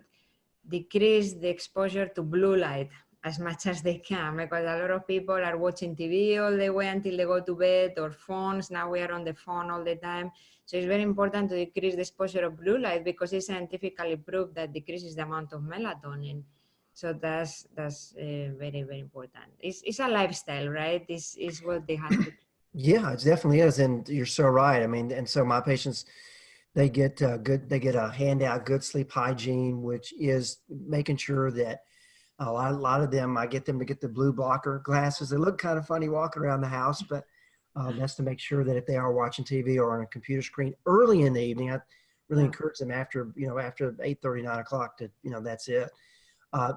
decrease the exposure to blue light as much as they can, because a lot of people are watching TV all the way until they go to bed, or phones. Now we are on the phone all the time. So it's very important to decrease the exposure of blue light, because it's scientifically proved that decreases the amount of melatonin. So that's very, very important. It's a lifestyle, right? This is what they have to. Yeah, it definitely is. And you're so right. I mean, and so my patients, they get a handout, good sleep hygiene, which is making sure that a lot of them, I get them to get the blue blocker glasses. They look kind of funny walking around the house, but that's to make sure that if they are watching TV or on a computer screen early in the evening, I really encourage them after 8:30, 9 o'clock to, that's it.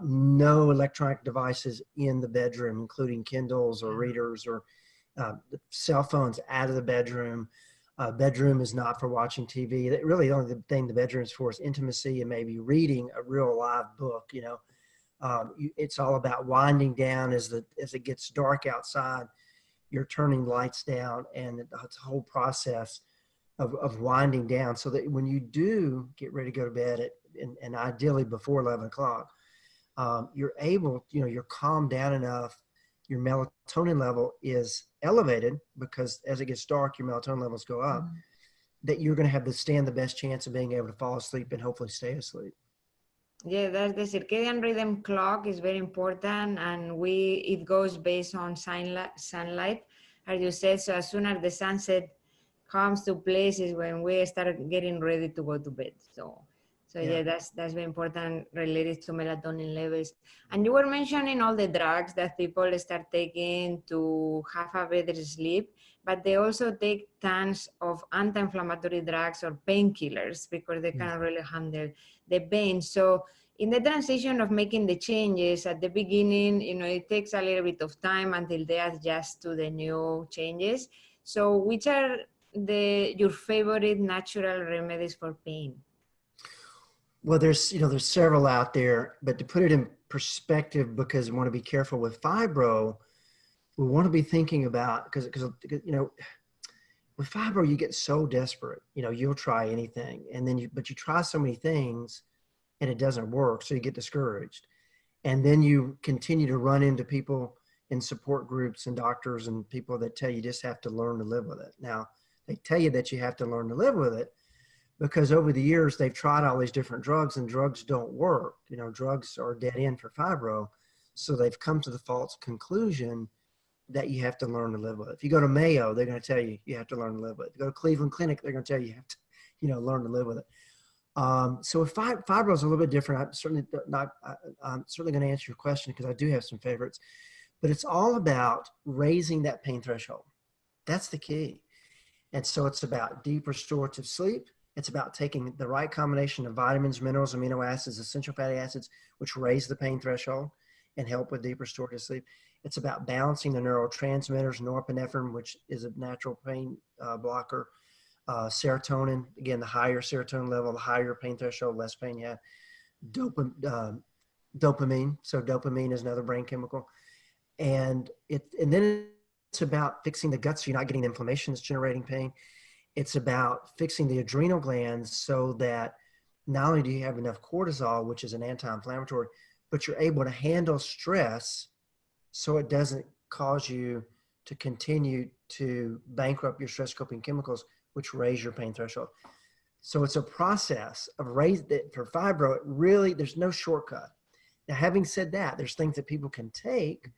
No electronic devices in the bedroom, including Kindles or readers or cell phones out of the bedroom. Bedroom is not for watching TV. Really, the only thing the bedroom is for is intimacy and maybe reading a real live book. It's all about winding down as it gets dark outside. You're turning lights down, and it's a whole process of winding down, so that when you do get ready to go to bed and ideally before 11 o'clock, you're able, you're calmed down enough. Your melatonin level is elevated, because as it gets dark, your melatonin levels go up, that you're going to have the best chance of being able to fall asleep and hopefully stay asleep. Yeah, that's the circadian rhythm clock is very important, and it goes based on sunlight, as you said. So as soon as the sunset comes to place is when we start getting ready to go to bed. So Yeah. yeah, that's very important related to melatonin levels. And you were mentioning all the drugs that people start taking to have a better sleep, but they also take tons of anti-inflammatory drugs or painkillers because they can really handle the pain. So in the transition of making the changes at the beginning, it takes a little bit of time until they adjust to the new changes. So which are your favorite natural remedies for pain? Well, there's several out there, but to put it in perspective, because we want to be careful with fibro, we want to be thinking about, because with fibro, you get so desperate, you'll try anything. And then but you try so many things and it doesn't work. So you get discouraged. And then you continue to run into people in support groups and doctors and people that tell you just have to learn to live with it. Now, they tell you that you have to learn to live with it because over the years they've tried all these different drugs and drugs don't work. Drugs are dead end for fibro. So they've come to the false conclusion that you have to learn to live with it. If you go to Mayo, they're going to tell you you have to learn to live with it. If you go to Cleveland Clinic, they're going to tell you you have to, learn to live with it. So if fibro is a little bit different, I'm certainly going to answer your question because I do have some favorites, but it's all about raising that pain threshold. That's the key. And so it's about deep restorative sleep. It's about taking the right combination of vitamins, minerals, amino acids, essential fatty acids, which raise the pain threshold and help with deep restorative sleep. It's about balancing the neurotransmitters, norepinephrine, which is a natural pain blocker, serotonin, again, the higher serotonin level, the higher pain threshold, less pain you have. Dopamine, so dopamine is another brain chemical. And then it's about fixing the gut so you're not getting the inflammation that's generating pain. It's about fixing the adrenal glands so that not only do you have enough cortisol, which is an anti-inflammatory, but you're able to handle stress so it doesn't cause you to continue to bankrupt your stress coping chemicals, which raise your pain threshold. So it's a process of for fibro. There's no shortcut. Now, having said that, there's things that people can take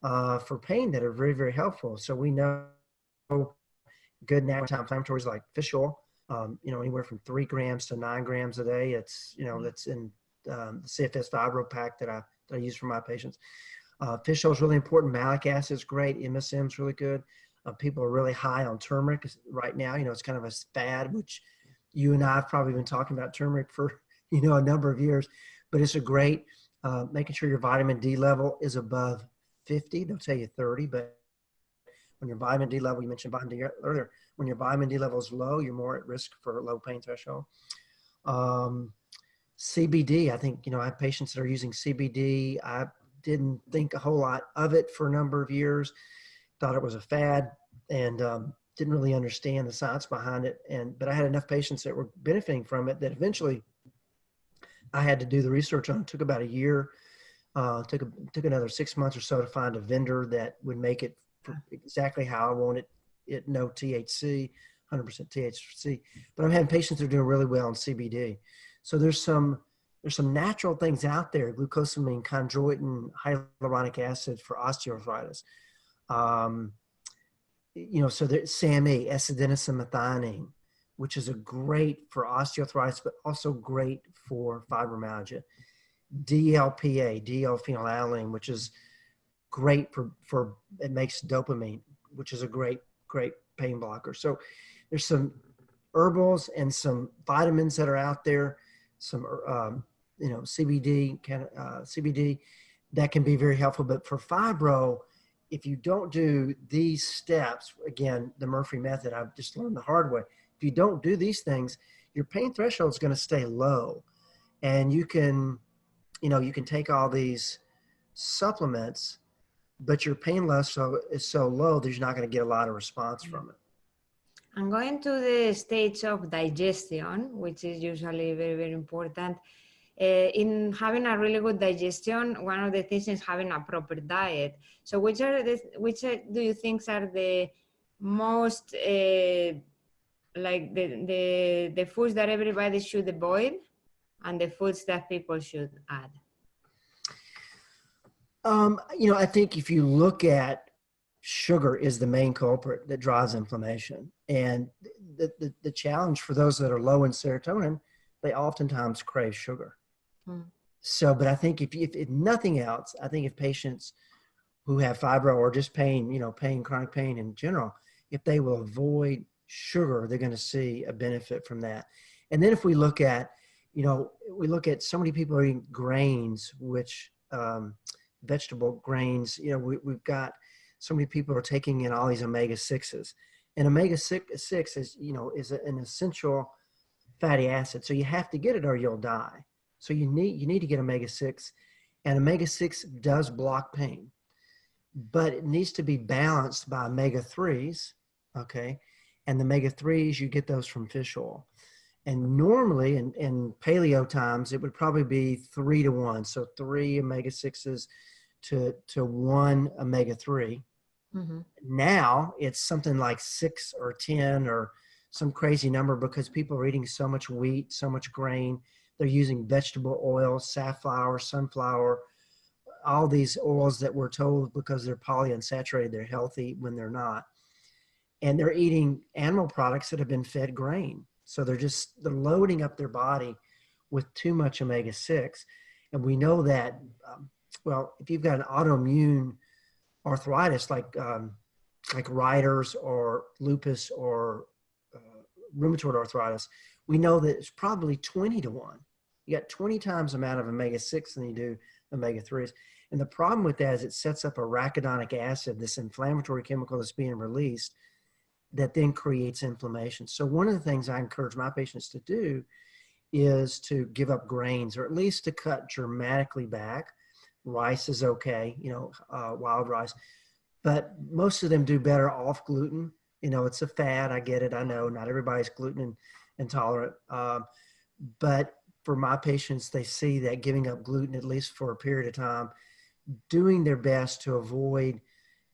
for pain that are very, very helpful. So we know good natural anti-inflammatories like fish oil, anywhere from 3 grams to 9 grams a day. It's, that's in the CFS Fibro pack that I use for my patients. Fish oil is really important. Malic acid is great. MSM is really good. People are really high on turmeric right now. It's kind of a fad, which you and I have probably been talking about turmeric for, a number of years, but it's a great, making sure your vitamin D level is above 50. They'll tell you 30, but when your vitamin D level, you mentioned vitamin D earlier, when your vitamin D level is low, you're more at risk for a low pain threshold. CBD, I think, I have patients that are using CBD. I didn't think a whole lot of it for a number of years, thought it was a fad, and didn't really understand the science behind it. But I had enough patients that were benefiting from it that eventually I had to do the research on. It took about a year, took another 6 months or so to find a vendor that would make it for exactly how I wanted it. No THC, 100% THC. But I'm having patients that are doing really well on CBD. So there's some natural things out there: glucosamine, chondroitin, hyaluronic acid for osteoarthritis. So there's SAMe, S-adenosine, which is a great for osteoarthritis, but also great for fibromyalgia. DLPA, D-L-phenylalanine, which is great for it makes dopamine, which is a great pain blocker. So there's some herbals and some vitamins that are out there, some CBD that can be very helpful. But for fibro, if you don't do these steps, again, the Murphree Method, I've just learned the hard way. If you don't do these things, your pain threshold is going to stay low, and you can take all these supplements, but your pain level is so low that you're not going to get a lot of response from it. I'm going to the stage of digestion, which is usually very, very important. In having a really good digestion, one of the things is having a proper diet. So which do you think are the most like the foods that everybody should avoid? and the foods that people should add? I think if you look at sugar is the main culprit that drives inflammation. And the challenge for those that are low in serotonin, they oftentimes crave sugar. Mm. So, but I think if nothing else, I think if patients who have fibro or just pain, chronic pain in general, if they will avoid sugar, they're going to see a benefit from that. And then if we look at, so many people are eating grains, which vegetable grains, we've got so many people are taking in all these omega-6s, and omega-6 is an essential fatty acid. So you have to get it or you'll die. So you need to get omega-6, and omega-6 does block pain, but it needs to be balanced by omega-3s. Okay. And the omega-3s, you get those from fish oil. And normally in paleo times, it would probably be 3 to 1. So 3 omega-6s to 1 omega-3. Mm-hmm. Now it's something like 6 or 10 or some crazy number, because people are eating so much wheat, so much grain. They're using vegetable oil, safflower, sunflower, all these oils that we're told because they're polyunsaturated, they're healthy when they're not. And they're eating animal products that have been fed grain. So they're loading up their body with too much omega-6. And we know that, if you've got an autoimmune arthritis like Rodger's or lupus or rheumatoid arthritis, we know that it's probably 20 to 1. You got 20 times the amount of omega-6 than you do omega-3s. And the problem with that is it sets up arachidonic acid, this inflammatory chemical that's being released, that then creates inflammation. So one of the things I encourage my patients to do is to give up grains, or at least to cut dramatically back. Rice is okay, wild rice, but most of them do better off gluten. It's a fad. I get it. I know not everybody's gluten intolerant. But for my patients, they see that giving up gluten, at least for a period of time, doing their best to avoid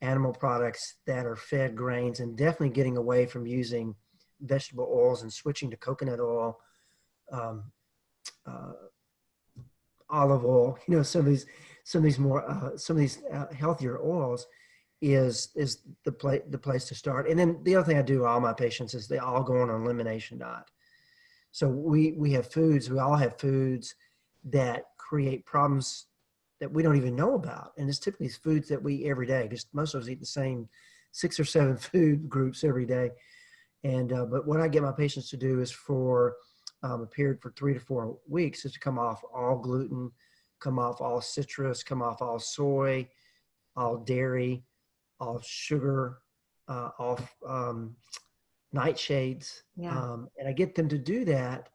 animal products that are fed grains, and definitely getting away from using vegetable oils and switching to coconut oil, olive oil, some of these healthier oils is the place to start. And then the other thing I do with all my patients is they all go on an elimination diet. So we all have foods that create problems that we don't even know about. And it's typically foods that we eat every day, because most of us eat the same 6 or 7 food groups every day. And, but what I get my patients to do is for a period for 3 to 4 weeks is to come off all gluten, come off all citrus, come off all soy, all dairy, all sugar, off nightshades. Yeah. And I get them to do that.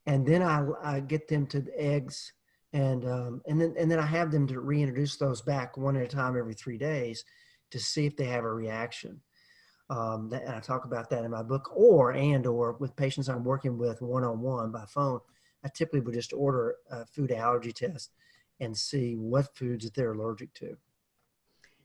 And then I get them to the eggs, and then I have them to reintroduce those back one at a time every 3 days to see if they have a reaction. And I talk about that in my book, or with patients I'm working with one-on-one by phone. I typically would just order a food allergy test and see what foods that they're allergic to.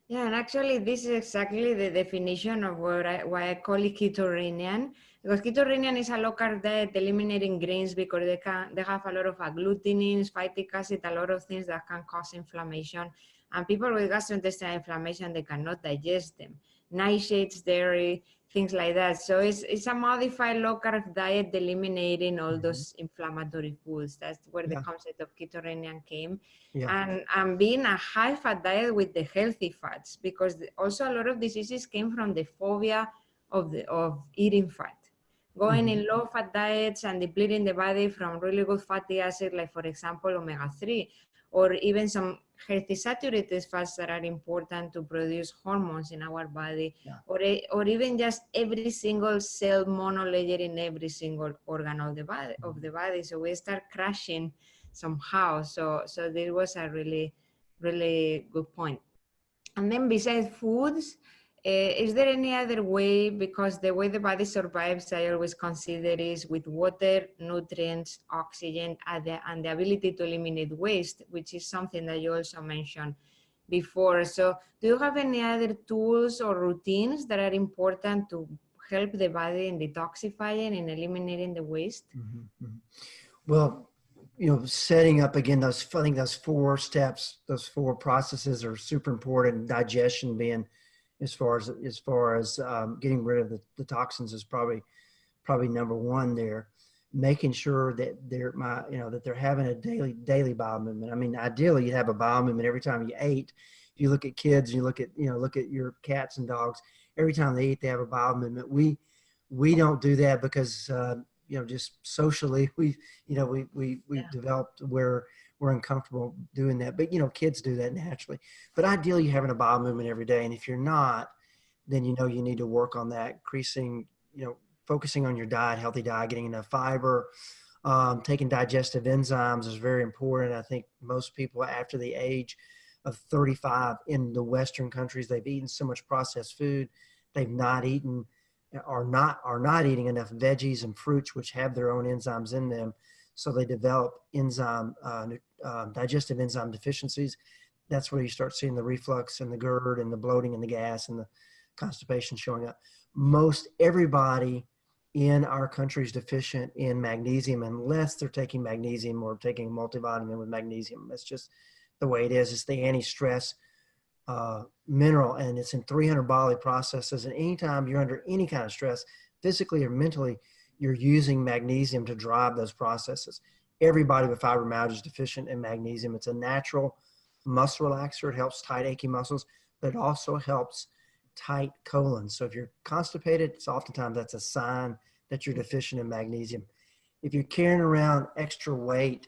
Yeah, and actually this is exactly the definition of why I call it ketoranian, because ketoranian is a low-carb diet eliminating grains, because they have a lot of agglutinins, phytic acid, a lot of things that can cause inflammation. And people with gastrointestinal inflammation, they cannot digest them. Nightshades, dairy, things like that. So it's a modified low-carb diet eliminating all those inflammatory foods. That's where the concept of ketoranian came. Yeah. And being a high-fat diet with the healthy fats, because also a lot of diseases came from the phobia of eating fat. Going in low-fat diets and depleting the body from really good fatty acids, like for example omega-3, or even some healthy saturated fats that are important to produce hormones in our body, or even just every single cell monolayer in every single organ of the body. So we start crashing somehow. So this was a really, really good point. And then besides foods, is there any other way, because the way the body survives, I always consider is with water, nutrients, oxygen, and the ability to eliminate waste, which is something that you also mentioned before. So do you have any other tools or routines that are important to help the body in detoxifying and eliminating the waste? Well, setting up again I think those 4 steps, those 4 processes are super important. Digestion being, as far as getting rid of the toxins, is probably number 1 there. Making sure that that they're having a daily bowel movement. I mean, ideally you'd have a bowel movement every time you ate. If you look at kids, you look at your cats and dogs, every time they eat, they have a bowel movement. We don't do that because just socially we've developed where we're uncomfortable doing that. But kids do that naturally. But ideally you're having a bowel movement every day. And if you're not, then you need to work on that, increasing, focusing on your diet, healthy diet, getting enough fiber, taking digestive enzymes is very important. I think most people after the age of 35 in the Western countries, they've eaten so much processed food. They've not eaten are not eating enough veggies and fruits, which have their own enzymes in them. So they develop digestive enzyme deficiencies. That's where you start seeing the reflux and the GERD and the bloating and the gas and the constipation showing up. Most everybody in our country is deficient in magnesium unless they're taking magnesium or taking a multivitamin with magnesium. That's just the way it is. It's the anti-stress mineral, and it's in 300 bodily processes. And anytime you're under any kind of stress, physically or mentally, you're using magnesium to drive those processes. Everybody with fibromyalgia is deficient in magnesium. It's a natural muscle relaxer. It helps tight, achy muscles, but it also helps tight colon. So if you're constipated, it's oftentimes that's a sign that you're deficient in magnesium. If you're carrying around extra weight,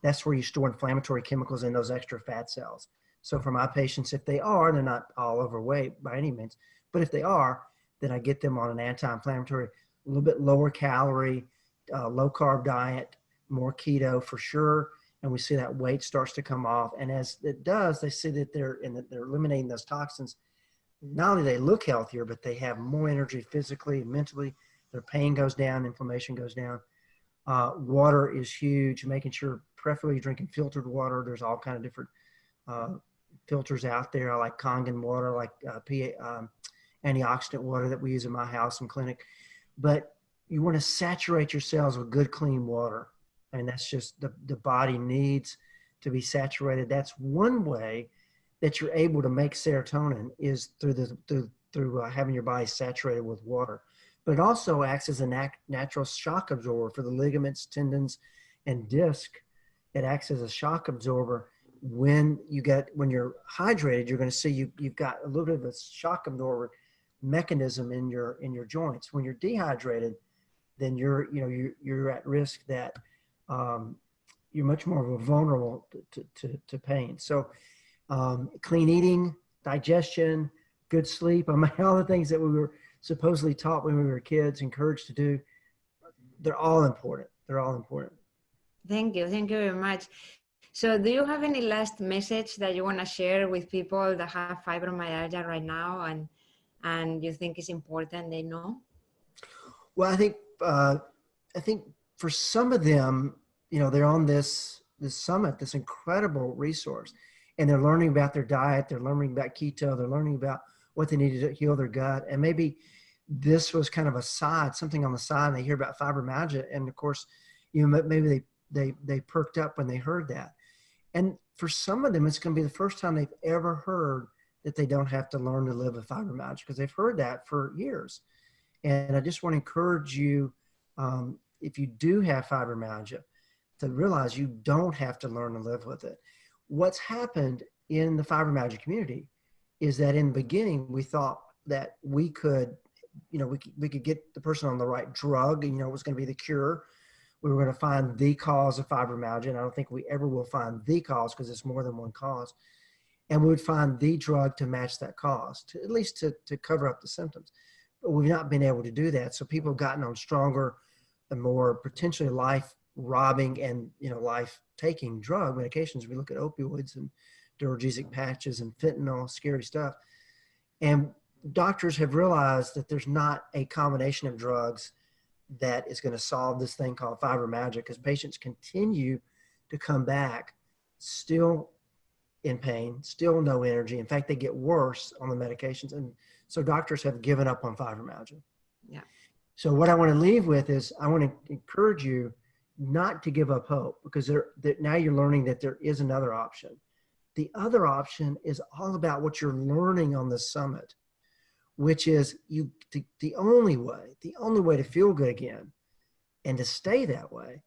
that's where you store inflammatory chemicals in those extra fat cells. So for my patients, if they are, they're not all overweight by any means, but if they are, then I get them on an anti-inflammatory, a little bit lower calorie, low carb diet, more keto for sure. And we see that weight starts to come off. And as it does, they see that they're eliminating those toxins. Not only they look healthier, but they have more energy physically and mentally. Their pain goes down, inflammation goes down. Water is huge, making sure preferably drinking filtered water. There's all kind of different filters out there. I like Kangen water, like antioxidant water that we use in my house and clinic. But you want to saturate your cells with good, clean water. I mean, that's just the body needs to be saturated. That's one way that you're able to make serotonin, is through having your body saturated with water. But it also acts as a natural shock absorber for the ligaments, tendons, and disc. It acts as a shock absorber. When you're hydrated, you're going to see you've got a little bit of a shock absorber mechanism in your joints. When you're dehydrated, then you're at risk that you're much more vulnerable to pain. So clean eating, digestion, good sleep, I mean, all the things that we were supposedly taught when we were kids, encouraged to do, they're all important. They're all important. Thank you very much. So do you have any last message that you want to share with people that have fibromyalgia right now and you think is important they know? Well, I think for some of them, they're on this summit, this incredible resource, and they're learning about their diet, they're learning about keto, they're learning about what they need to heal their gut. And maybe this was kind of something on the side, and they hear about fibromyalgia. And of course, maybe they perked up when they heard that. And for some of them, it's going to be the first time they've ever heard that they don't have to learn to live with fibromyalgia, because they've heard that for years. And I just want to encourage you, if you do have fibromyalgia, to realize you don't have to learn to live with it. What's happened in the fibromyalgia community is that in the beginning, we thought that we could get the person on the right drug, and, it was going to be the cure. We were going to find the cause of fibromyalgia, and I don't think we ever will find the cause, because it's more than one cause. And we would find the drug to match that cause, at least to cover up the symptoms. But we've not been able to do that. So people have gotten on stronger and more potentially life-robbing and life-taking drug medications. We look at opioids and Duralgesic patches and fentanyl, scary stuff. And doctors have realized that there's not a combination of drugs that is going to solve this thing called fibromyalgia, because patients continue to come back still in pain, still no energy. In fact, they get worse on the medications. And so doctors have given up on fibromyalgia. Yeah. So what I want to leave with is, I want to encourage you, not to give up hope, because now you're learning that there is another option. The other option is all about what you're learning on the summit, which is the only way to feel good again and to stay that way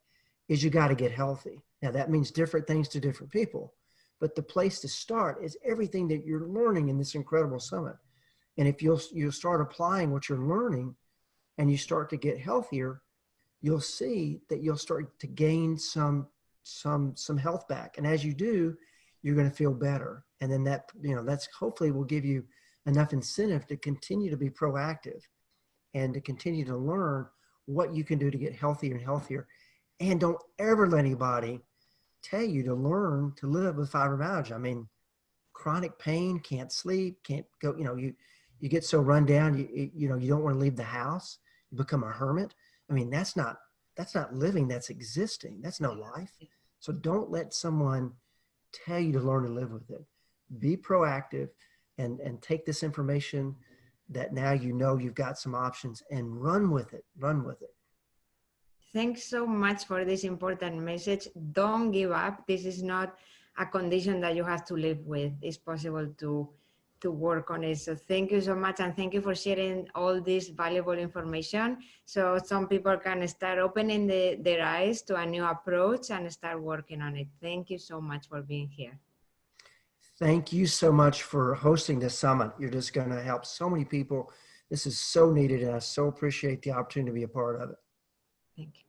is you got to get healthy. Now that means different things to different people, but the place to start is everything that you're learning in this incredible summit. And if you'll start applying what you're learning and you start to get healthier, you'll see that you'll start to gain some health back. And as you do, you're going to feel better. And then that's hopefully will give you enough incentive to continue to be proactive and to continue to learn what you can do to get healthier and healthier. And don't ever let anybody tell you to learn to live with fibromyalgia. I mean, chronic pain, can't sleep, can't go, you get so run down, you don't want to leave the house, you become a hermit. I mean, that's not living, that's existing. That's no life. So don't let someone tell you to learn to live with it. Be proactive and take this information that now you've got some options and run with it. Thanks so much for this important message. Don't give up. This is not a condition that you have to live with. It's possible to work on it. So thank you so much. And thank you for sharing all this valuable information. So some people can start opening their eyes to a new approach and start working on it. Thank you so much for being here. Thank you so much for hosting this summit. You're just going to help so many people. This is so needed, and I so appreciate the opportunity to be a part of it. Thank you.